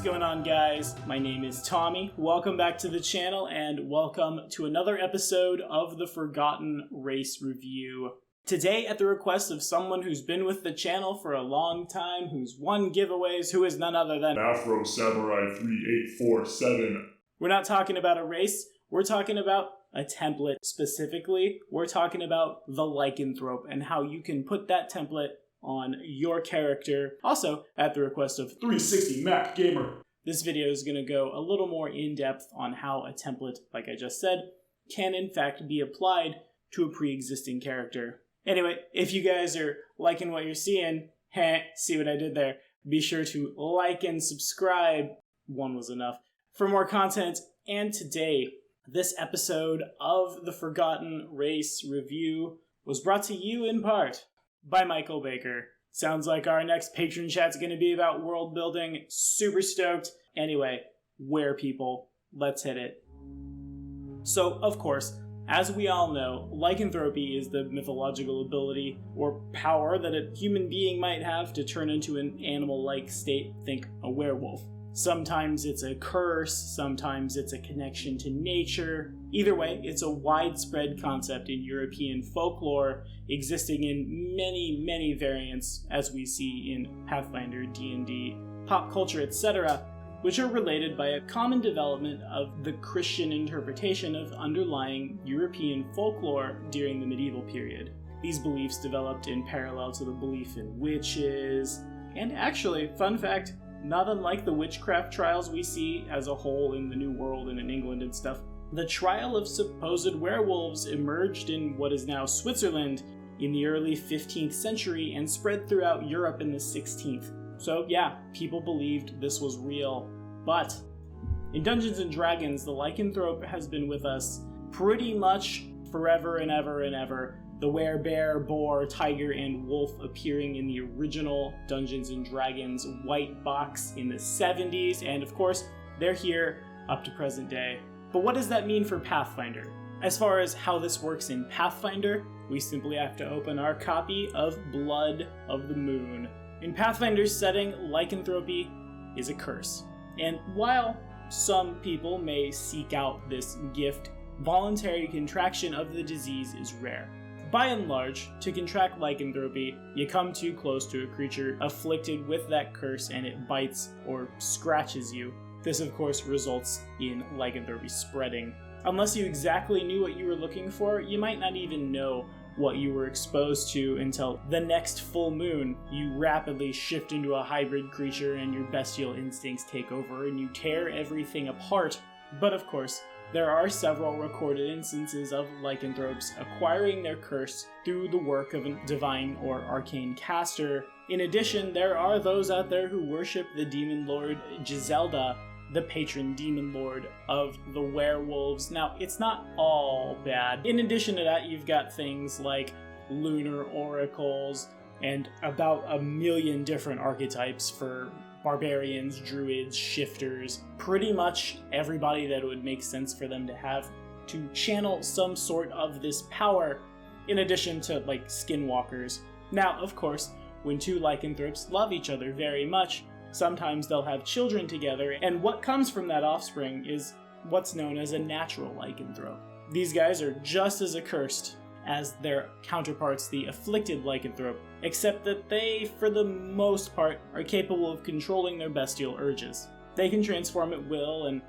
What's going on, guys? My name is Tommy. Welcome back to the channel and welcome to another episode of the Forgotten Race Review. Today, at the request of someone who's been with the channel for a long time, who's won giveaways, who is none other than Afro Samurai 3847. We're not talking about a race, we're talking about a template specifically. We're talking about the Lycanthrope and how you can put that template on your character. Also, at the request of 360 Mac Gamer. This video is going to go a little more in-depth on how a template, like I just said, can in fact be applied to a pre-existing character. Anyway, if you guys are liking what you're seeing, see what I did there, be sure to like and subscribe. One was enough. For more content, and today, this episode of the Forgotten Race Review was brought to you in part by Michael Baker. Sounds like our next patron chat's going to be about world building. Super stoked. Anyway, people, let's hit it. So, of course, as we all know, lycanthropy is the mythological ability or power that a human being might have to turn into an animal-like state. Think a werewolf. Sometimes it's a curse, sometimes it's a connection to nature. Either way, it's a widespread concept in European folklore, existing in many, many variants, as we see in Pathfinder, D&D, pop culture, etc., which are related by a common development of the Christian interpretation of underlying European folklore during the medieval period. These beliefs developed in parallel to the belief in witches, and actually, fun fact, not unlike the witchcraft trials we see as a whole in the New World and in England and stuff, the trial of supposed werewolves emerged in what is now Switzerland in the early 15th century and spread throughout Europe in the 16th. So yeah, people believed this was real. But in Dungeons & Dragons, the lycanthrope has been with us pretty much forever and ever and ever. The werebear, boar, tiger, and wolf appearing in the original Dungeons & Dragons white box in the 70s, and of course, they're here up to present day. But what does that mean for Pathfinder? As far as how this works in Pathfinder, we simply have to open our copy of Blood of the Moon. In Pathfinder's setting, lycanthropy is a curse. And while some people may seek out this gift, voluntary contraction of the disease is rare. By and large, to contract lycanthropy, you come too close to a creature afflicted with that curse and it bites or scratches you. This, of course, results in lycanthropy spreading. Unless you exactly knew what you were looking for, you might not even know what you were exposed to until the next full moon. You rapidly shift into a hybrid creature and your bestial instincts take over and you tear everything apart. But of course, there are several recorded instances of lycanthropes acquiring their curse through the work of a divine or arcane caster. In addition, there are those out there who worship the demon lord Giselda, the patron demon lord of the werewolves. Now, it's not all bad. In addition to that, you've got things like lunar oracles and about a million different archetypes for barbarians, druids, shifters, pretty much everybody that it would make sense for them to have to channel some sort of this power, in addition to like skinwalkers. Now, of course, when two lycanthropes love each other very much, sometimes they'll have children together, and what comes from that offspring is what's known as a natural lycanthrope. These guys are just as accursed as their counterparts, the afflicted lycanthrope, except that they, for the most part, are capable of controlling their bestial urges. They can transform at will, and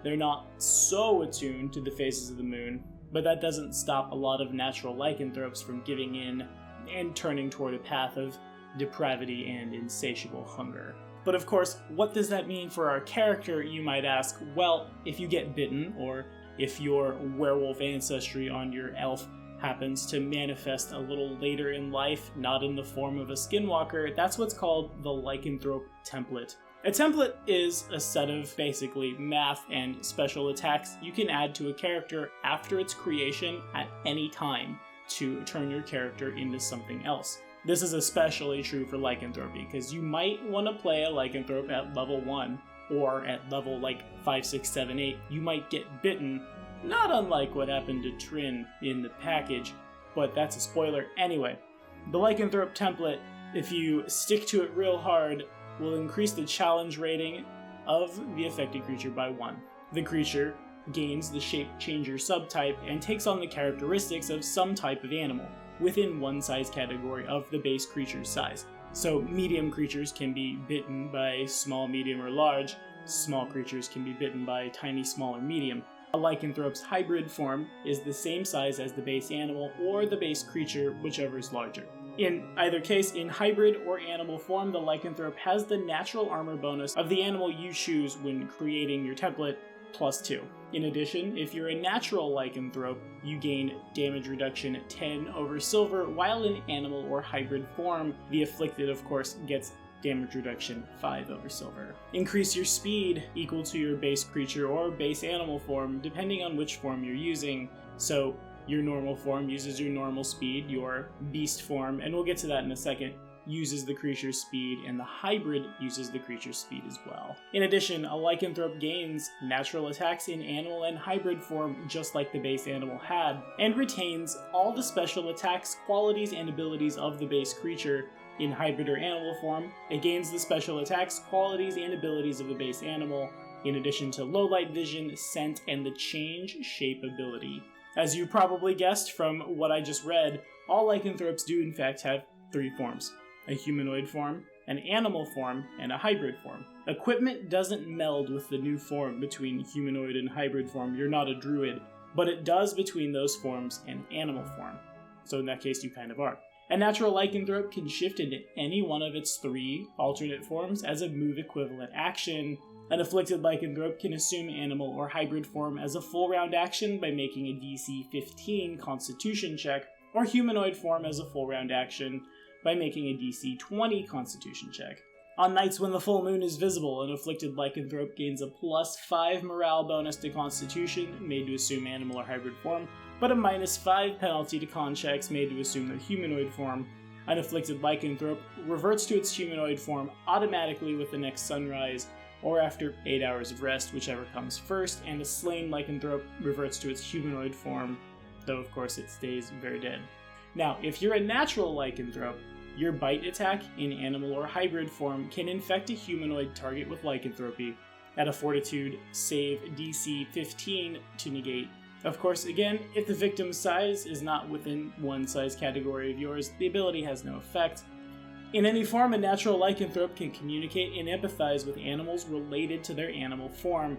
they're not so attuned to the phases of the moon, but that doesn't stop a lot of natural lycanthropes from giving in and turning toward a path of depravity and insatiable hunger. But of course, what does that mean for our character, you might ask? Well, if you get bitten, or if your werewolf ancestry on your elf happens to manifest a little later in life, not in the form of a skinwalker, that's what's called the lycanthrope template. A template is a set of basically math and special attacks you can add to a character after its creation at any time to turn your character into something else. This is especially true for lycanthropy, because you might want to play a lycanthrope at level 1, or at level like 5, 6, 7, 8. You might get bitten, not unlike what happened to Trin in the package, but that's a spoiler anyway. The lycanthrope template, if you stick to it real hard, will increase the challenge rating of the affected creature by 1. The creature gains the shape changer subtype and takes on the characteristics of some type of animal within one size category of the base creature's size. So medium creatures can be bitten by small, medium, or large. Small creatures can be bitten by tiny, small, or medium. A lycanthrope's hybrid form is the same size as the base animal or the base creature, whichever is larger. In either case, in hybrid or animal form, the lycanthrope has the natural armor bonus of the animal you choose when creating your template, +2. In addition, if you're a natural lycanthrope, you gain damage reduction 10 over silver, while in animal or hybrid form, the afflicted, of course, gets damage reduction 5 over silver. Increase your speed equal to your base creature or base animal form, depending on which form you're using. So your normal form uses your normal speed, your beast form, and we'll get to that in a second, uses the creature's speed, and the hybrid uses the creature's speed as well. In addition, a lycanthrope gains natural attacks in animal and hybrid form just like the base animal had, and retains all the special attacks, qualities, and abilities of the base creature. In hybrid or animal form, it gains the special attacks, qualities, and abilities of the base animal, in addition to low light vision, scent, and the change shape ability. As you probably guessed from what I just read, all lycanthropes do in fact have 3 forms: a humanoid form, an animal form, and a hybrid form. Equipment doesn't meld with the new form between humanoid and hybrid form. You're not a druid, but it does between those forms and animal form. So in that case, you kind of are. A natural lycanthrope can shift into any one of its 3 alternate forms as a move equivalent action. An afflicted lycanthrope can assume animal or hybrid form as a full round action by making a DC 15 Constitution check, or humanoid form as a full round action by making a DC 20 Constitution check. On nights when the full moon is visible, an afflicted lycanthrope gains a +5 morale bonus to Constitution made to assume animal or hybrid form, but a -5 penalty to con checks made to assume the humanoid form. An afflicted lycanthrope reverts to its humanoid form automatically with the next sunrise, or after 8 hours of rest, whichever comes first, and a slain lycanthrope reverts to its humanoid form, though of course it stays very dead. Now, if you're a natural lycanthrope, your bite attack in animal or hybrid form can infect a humanoid target with lycanthropy at a fortitude save DC 15 to negate. Of course, again, if the victim's size is not within one size category of yours, the ability has no effect. In any form, a natural lycanthrope can communicate and empathize with animals related to their animal form.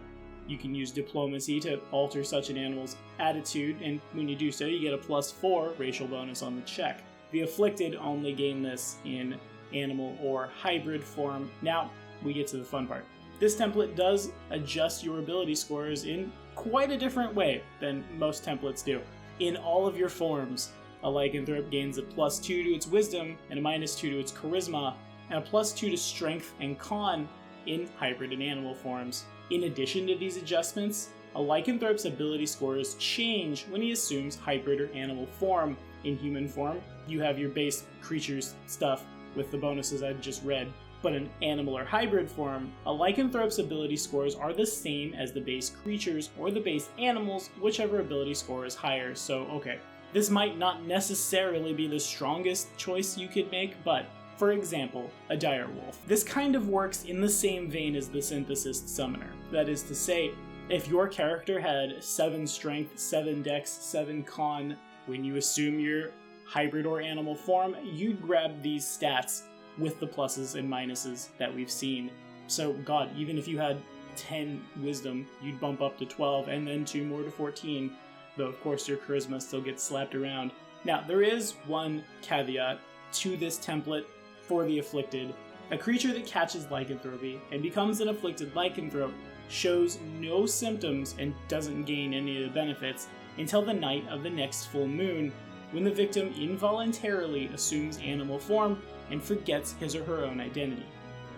You can use diplomacy to alter such an animal's attitude, and when you do so, you get a +4 racial bonus on the check. The afflicted only gain this in animal or hybrid form. Now, we get to the fun part. This template does adjust your ability scores in quite a different way than most templates do. In all of your forms, a lycanthrope gains a +2 to its wisdom and a -2 to its charisma, and a +2 to strength and con in hybrid and animal forms. In addition to these adjustments, a lycanthrope's ability scores change when he assumes hybrid or animal form. In human form, you have your base creatures stuff with the bonuses I just read, but in animal or hybrid form, a lycanthrope's ability scores are the same as the base creatures or the base animals, whichever ability score is higher. So, okay, this might not necessarily be the strongest choice you could make, but for example, a direwolf. This kind of works in the same vein as the synthesist summoner. That is to say, if your character had 7 strength, 7 dex, 7 con, when you assume your hybrid or animal form, you'd grab these stats with the pluses and minuses that we've seen. So god, even if you had 10 wisdom, you'd bump up to 12 and then 2 more to 14, though of course your charisma still gets slapped around. Now, there is one caveat to this template for the afflicted. A creature that catches lycanthropy and becomes an afflicted lycanthrope shows no symptoms and doesn't gain any of the benefits until the night of the next full moon, when the victim involuntarily assumes animal form and forgets his or her own identity.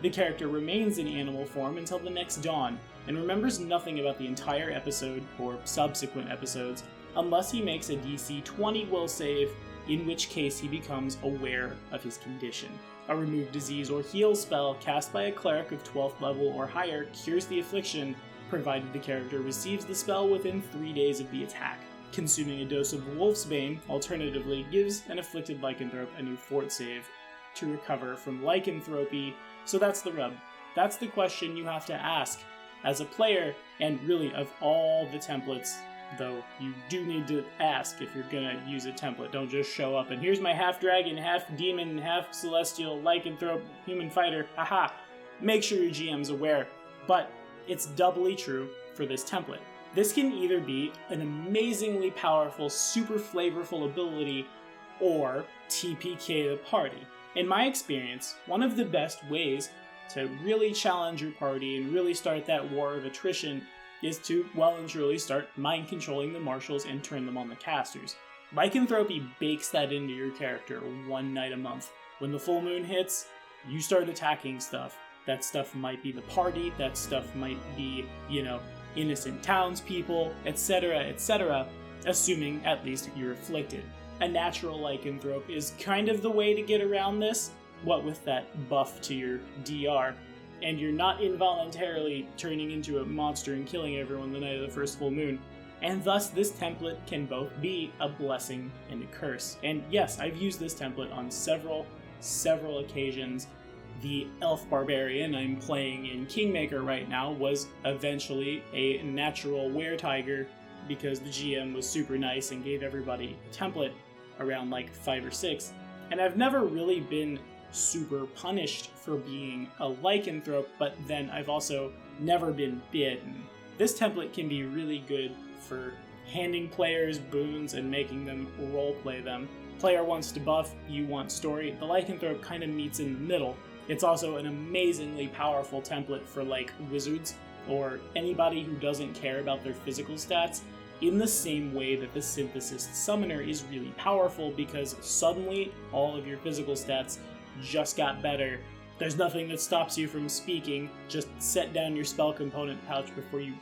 The character remains in animal form until the next dawn, and remembers nothing about the entire episode or subsequent episodes unless he makes a DC 20 will save, in which case he becomes aware of his condition. A remove disease or heal spell cast by a cleric of 12th level or higher cures the affliction, provided the character receives the spell within 3 days of the attack. Consuming a dose of Wolfsbane, alternatively, gives an afflicted lycanthrope a new fort save to recover from lycanthropy, so that's the rub. That's the question you have to ask as a player, and really of all the templates, though you do need to ask if you're gonna use a template. Don't just show up and here's my half dragon, half demon, half celestial, lycanthrope, human fighter, haha. Make sure your GM's aware, but it's doubly true for this template. This can either be an amazingly powerful, super flavorful ability, or TPK the party. In my experience, one of the best ways to really challenge your party and really start that war of attrition is to, well and truly, start mind controlling the marshals and turn them on the casters. Lycanthropy bakes that into your character one night a month. When the full moon hits, you start attacking stuff. That stuff might be the party, that stuff might be, innocent townspeople, etc., assuming at least you're afflicted. A natural lycanthrope is kind of the way to get around this, what with that buff to your DR, and you're not involuntarily turning into a monster and killing everyone the night of the first full moon. And thus this template can both be a blessing and a curse. And yes, I've used this template on several occasions. The elf barbarian I'm playing in Kingmaker right now was eventually a natural were-tiger because the GM was super nice and gave everybody a template around like 5 or 6. And I've never really been super punished for being a lycanthrope, but then I've also never been bitten. This template can be really good for handing players boons and making them roleplay them. Player wants to buff, you want story. The lycanthrope kind of meets in the middle. It's also an amazingly powerful template for like wizards or anybody who doesn't care about their physical stats, in the same way that the synthesist summoner is really powerful because suddenly all of your physical stats just got better. There's nothing that stops you from speaking. Just set down your spell component pouch before you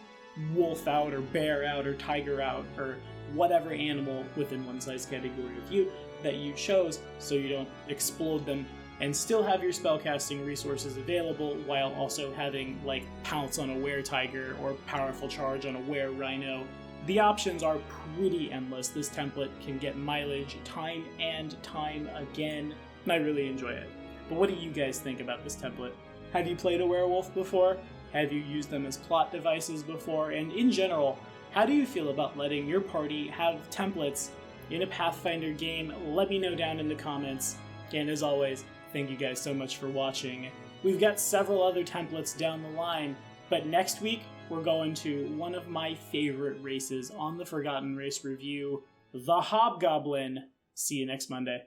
wolf out or bear out or tiger out or whatever animal within one size category of you that you chose, so you don't explode them, and still have your spellcasting resources available while also having like pounce on a were-tiger or powerful charge on a were-rhino. The options are pretty endless. This template can get mileage time and time again, and I really enjoy it. But what do you guys think about this template? Have you played a werewolf before? Have you used them as plot devices before? And in general, how do you feel about letting your party have templates in a Pathfinder game? Let me know down in the comments. And as always, thank you guys so much for watching. We've got several other templates down the line, but next week we're going to one of my favorite races on the Forgotten Race review, the Hobgoblin. See you next Monday.